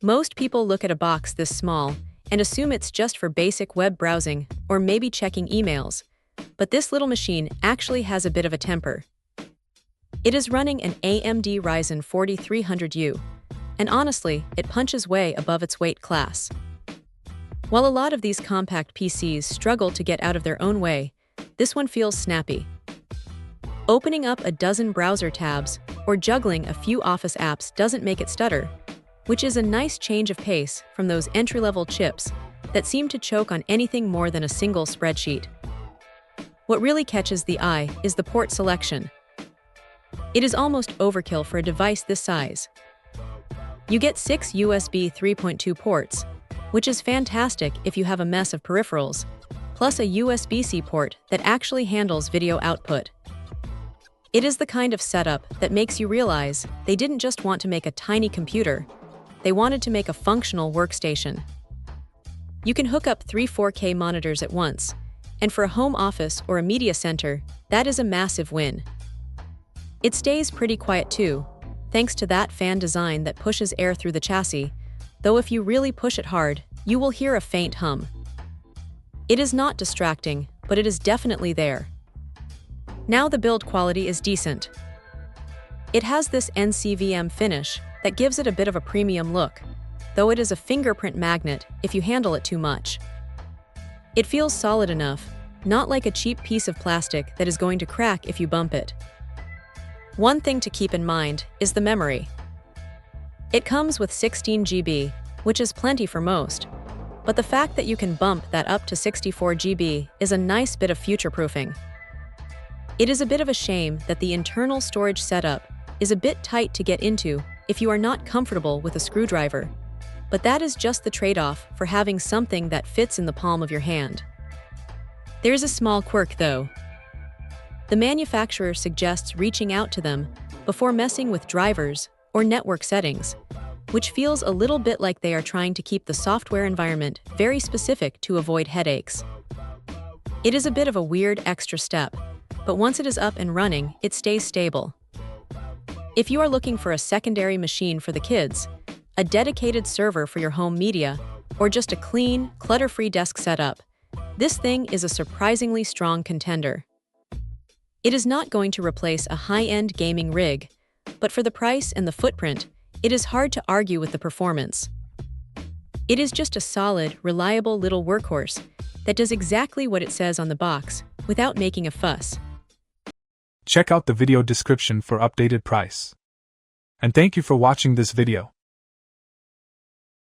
Most people look at a box this small and assume it's just for basic web browsing or maybe checking emails. But this little machine actually has a bit of a temper. It is running an AMD Ryzen 4300U, and honestly, it punches way above its weight class. While a lot of these compact PCs struggle to get out of their own way, this one feels snappy. Opening up a dozen browser tabs or juggling a few Office apps doesn't make it stutter, which is a nice change of pace from those entry-level chips that seem to choke on anything more than a single spreadsheet. What really catches the eye is the port selection. It is almost overkill for a device this size. You get 6 USB 3.2 ports, which is fantastic if you have a mess of peripherals, plus a USB-C port that actually handles video output. It is the kind of setup that makes you realize they didn't just want to make a tiny computer, they wanted to make a functional workstation. You can hook up 3 4K monitors at once, and for a home office or a media center, that is a massive win. It stays pretty quiet too, thanks to that fan design that pushes air through the chassis, though if you really push it hard, you will hear a faint hum. It is not distracting, but it is definitely there. Now the build quality is decent. It has this NCVM finish that gives it a bit of a premium look, though it is a fingerprint magnet if you handle it too much. It feels solid enough, not like a cheap piece of plastic that is going to crack if you bump it. One thing to keep in mind is the memory. It comes with 16 GB, which is plenty for most, but the fact that you can bump that up to 64 GB is a nice bit of future-proofing. It is a bit of a shame that the internal storage setup is a bit tight to get into if you are not comfortable with a screwdriver, but that is just the trade-off for having something that fits in the palm of your hand. There's a small quirk though. The manufacturer suggests reaching out to them before messing with drivers or network settings, which feels a little bit like they are trying to keep the software environment very specific to avoid headaches. It is a bit of a weird extra step, but once it is up and running, it stays stable. If you are looking for a secondary machine for the kids, a dedicated server for your home media, or just a clean, clutter-free desk setup, this thing is a surprisingly strong contender. It is not going to replace a high-end gaming rig, but for the price and the footprint, it is hard to argue with the performance. It is just a solid, reliable little workhorse that does exactly what it says on the box, without making a fuss. Check out the video description for updated price. And thank you for watching this video.